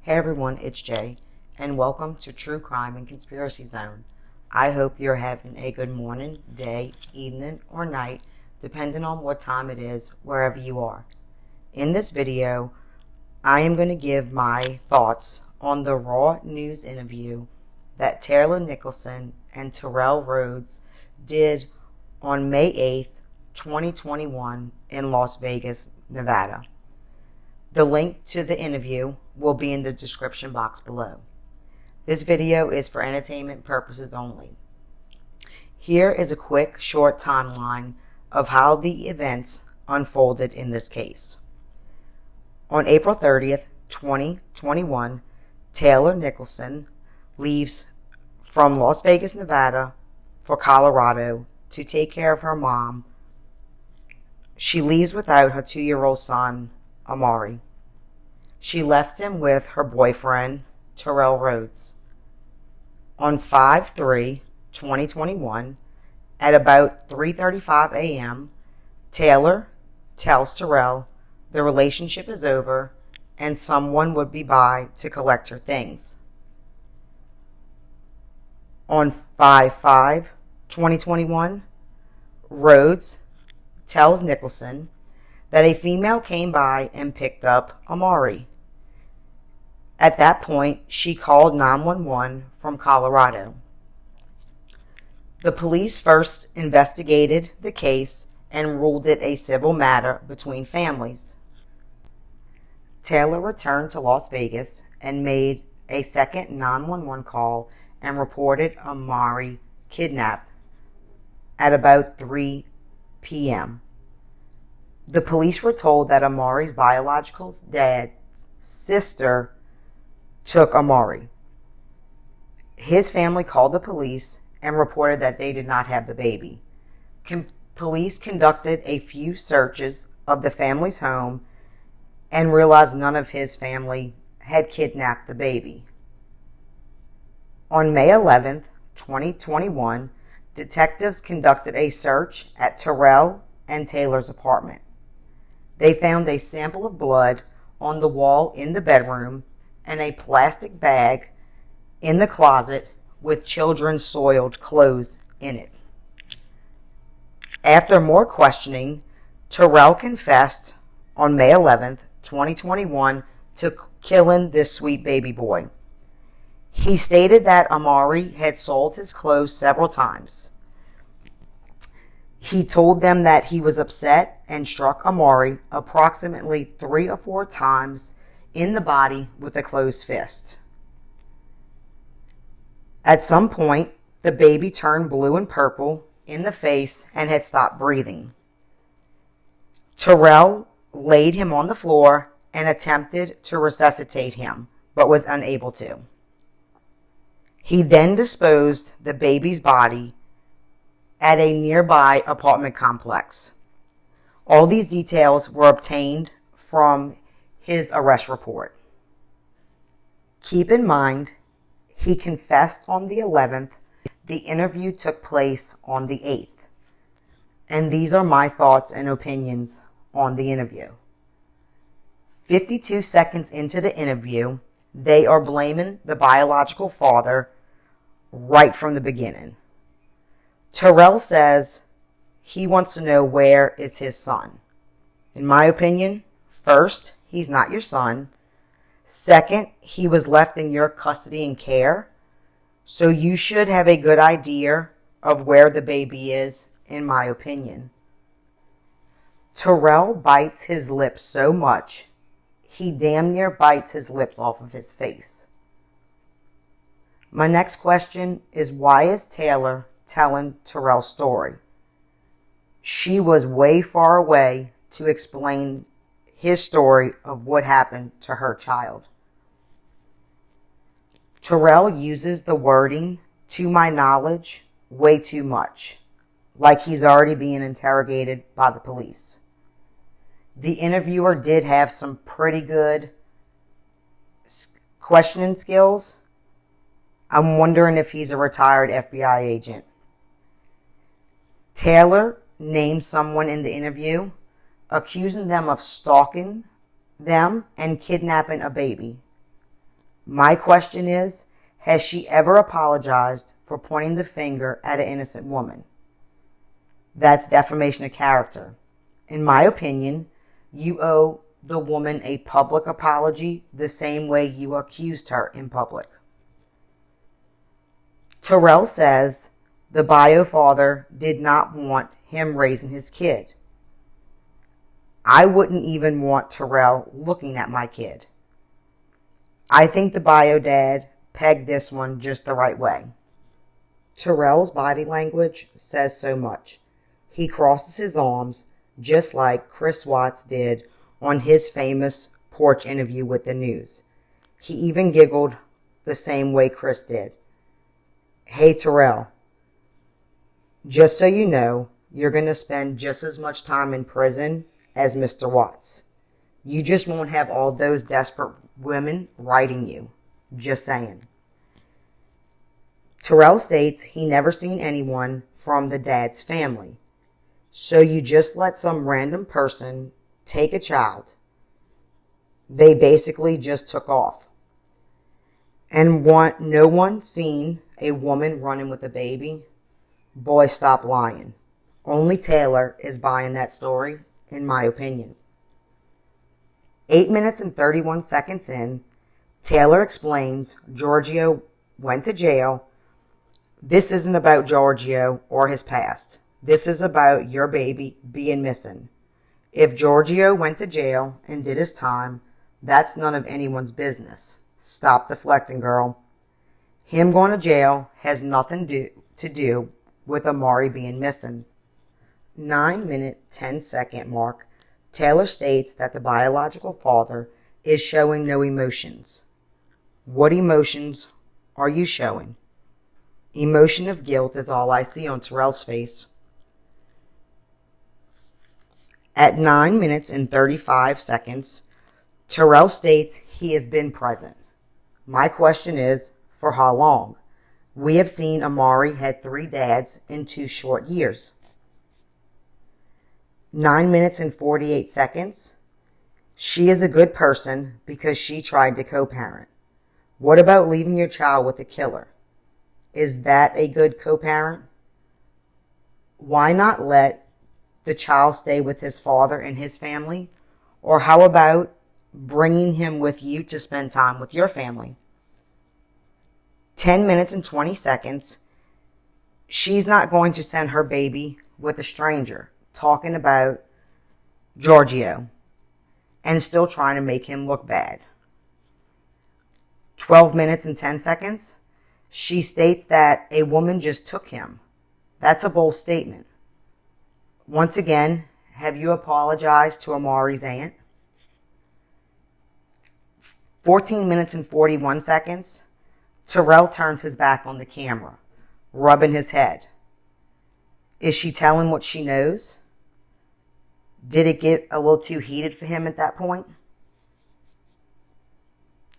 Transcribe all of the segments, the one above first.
Hey everyone, it's Jay, and welcome to True Crime and Conspiracy Zone. I hope you're having a good morning, day, evening, or night, depending on what time it is, wherever you are. In this video, I am going to give my thoughts on the Raw News interview that Tayler Nicholson and Terrell Rhodes did on May 8th, 2021 in Las Vegas, Nevada. The link to the interview will be in the description box below. This video is for entertainment purposes only. Here is a quick, short timeline of how the events unfolded in this case. On April 30th, 2021, Tayler Nicholson leaves from Las Vegas, Nevada for Colorado to take care of her mom. She leaves without her 2-year-old son, Amari. She left him with her boyfriend, Terrell Rhodes. On 5/3/2021, at about 3:35 a.m., Tayler tells Terrell the relationship is over and someone would be by to collect her things. On 5/5/2021, Rhodes tells Nicholson that a female came by and picked up Amari. At that point, she called 911 from Colorado. The police first investigated the case and ruled it a civil matter between families. Tayler returned to Las Vegas and made a second 911 call and reported Amari kidnapped at about 3 p.m. The police were told that Amari's biological dad's sister took Amari. His family called the police and reported that they did not have the baby. Police conducted a few searches of the family's home and realized none of his family had kidnapped the baby. On May 11th, 2021, detectives conducted a search at Terrell and Tayler's apartment. They found a sample of blood on the wall in the bedroom and a plastic bag in the closet with children's soiled clothes in it. After more questioning, Terrell confessed on May 11th, 2021 to killing this sweet baby boy. He stated that Amari had sold his clothes several times. He told them that he was upset and struck Amari approximately 3 or 4 times in the body with a closed fist. At some point, the baby turned blue and purple in the face and had stopped breathing. Terrell laid him on the floor and attempted to resuscitate him, but was unable to. He then disposed the baby's body at a nearby apartment complex. All these details were obtained from his arrest report. Keep in mind, he confessed on the 11th. The interview took place on the 8th. And these are my thoughts and opinions on the interview. 52 seconds into the interview, they are blaming the biological father right from the beginning. Terrell says he wants to know where is his son. In my opinion, first, he's not your son. Second, he was left in your custody and care. So you should have a good idea of where the baby is, in my opinion. Terrell bites his lips so much, he damn near bites his lips off of his face. My next question is, why is Tayler telling Terrell's story? She was way far away to explain his story of what happened to her child. Terrell uses the wording, to my knowledge, way too much, like he's already being interrogated by the police. The interviewer did have some pretty good questioning skills. I'm wondering if he's a retired FBI agent. Tayler named someone in the interview, accusing them of stalking them and kidnapping a baby. My question is, has she ever apologized for pointing the finger at an innocent woman? That's defamation of character. In my opinion, you owe the woman a public apology the same way you accused her in public. Terrell says the bio father did not want him raising his kid. I wouldn't even want Terrell looking at my kid. I think the bio dad pegged this one just the right way. Terrell's body language says so much. He crosses his arms just like Chris Watts did on his famous porch interview with the news. He even giggled the same way Chris did. Hey Terrell, just so you know, you're going to spend just as much time in prison as Mr. Watts. You just won't have all those desperate women writing you. Just saying. Terrell states he never seen anyone from the dad's family. So you just let some random person take a child. They basically just took off. And no one seen a woman running with a baby? Boy, stop lying. Only Tayler is buying that story, in my opinion. 8 minutes and 31 seconds in, Tayler explains Giorgio went to jail. This isn't about Giorgio or his past. This is about your baby being missing. If Giorgio went to jail and did his time, that's none of anyone's business. Stop deflecting, girl. Him going to jail has nothing to do with Amari being missing. 9-minute, 10-second mark, Tayler states that the biological father is showing no emotions. What emotions are you showing? Emotion of guilt is all I see on Terrell's face. At 9 minutes and 35 seconds, Terrell states he has been present. My question is, for how long? We have seen Amari had 3 dads in 2 short years. 9 minutes and 48 seconds. She is a good person because she tried to co-parent. What about leaving your child with a killer? Is that a good co-parent? Why not let the child stay with his father and his family? Or how about bringing him with you to spend time with your family? 10 minutes and 20 seconds. She's not going to send her baby with a stranger, talking about Giorgio and still trying to make him look bad. 12 minutes and 10 seconds. She states that a woman just took him. That's a bold statement. Once again, have you apologized to Amari's aunt? 14 minutes and 41 seconds. Terrell turns his back on the camera, rubbing his head. Is she telling what she knows? Did it get a little too heated for him at that point?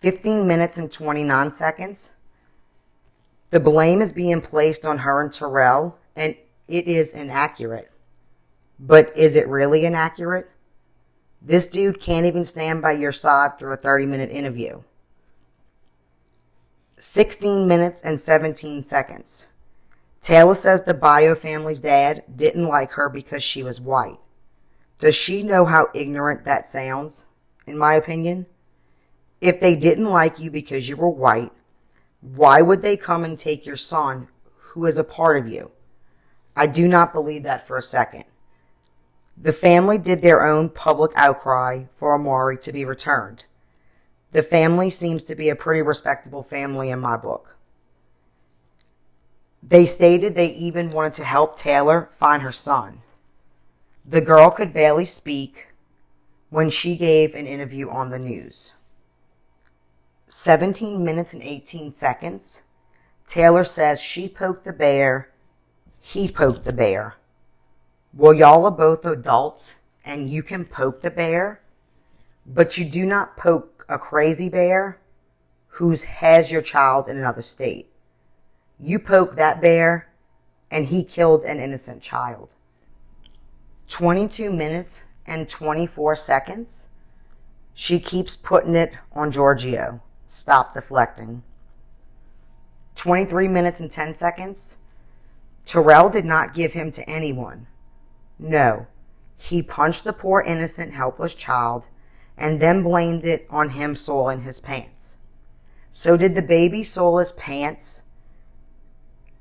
15 minutes and 29 seconds. The blame is being placed on her and Terrell, and it is inaccurate. But is it really inaccurate? This dude can't even stand by your side through a 30-minute interview. 16 minutes and 17 seconds. Tayler says the bio family's dad didn't like her because she was white. Does she know how ignorant that sounds, in my opinion? If they didn't like you because you were white, why would they come and take your son, who is a part of you? I do not believe that for a second. The family did their own public outcry for Amari to be returned. The family seems to be a pretty respectable family in my book. They stated they even wanted to help Tayler find her son. The girl could barely speak when she gave an interview on the news. 17 minutes and 18 seconds. Tayler says she poked the bear, he poked the bear. Well, y'all are both adults and you can poke the bear, but you do not poke a crazy bear who has your child in another state. You poke that bear and he killed an innocent child. 22 minutes and 24 seconds. She keeps putting it on Giorgio. Stop deflecting. 23 minutes and 10 seconds. Terrell did not give him to anyone. No, he punched the poor innocent helpless child and then blamed it on him soiling his pants. So did the baby soil his pants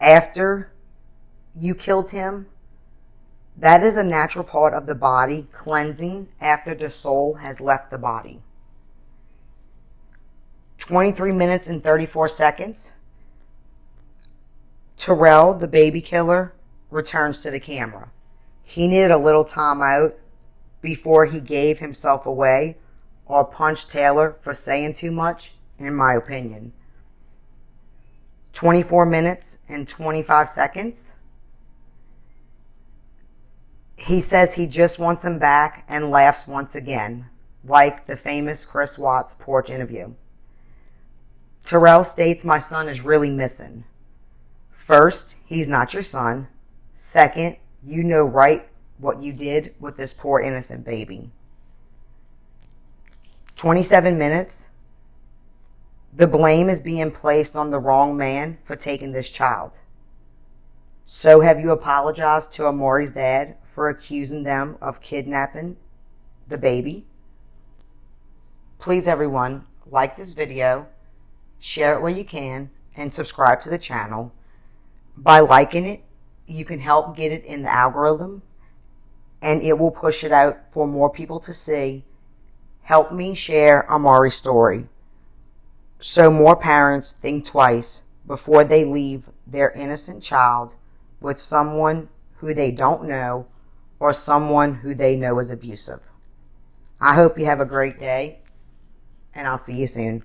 after you killed him? That is a natural part of the body cleansing after the soul has left the body. 23 minutes and 34 seconds. Terrell, the baby killer, returns to the camera. He needed a little time out before he gave himself away or punched Tayler for saying too much, in my opinion. 24 minutes and 25 seconds. He says he just wants him back and laughs once again, like the famous Chris Watts porch interview. Terrell states, my son is really missing. First, he's not your son. Second, you know right what you did with this poor innocent baby. 27 minutes. The blame is being placed on the wrong man for taking this child. So have you apologized to Amari's dad for accusing them of kidnapping the baby? Please, everyone, like this video, share it where you can, and subscribe to the channel. By liking it, you can help get it in the algorithm, and it will push it out for more people to see. Help me share Amari's story so more parents think twice before they leave their innocent child with someone who they don't know or someone who they know is abusive. I hope you have a great day, and I'll see you soon.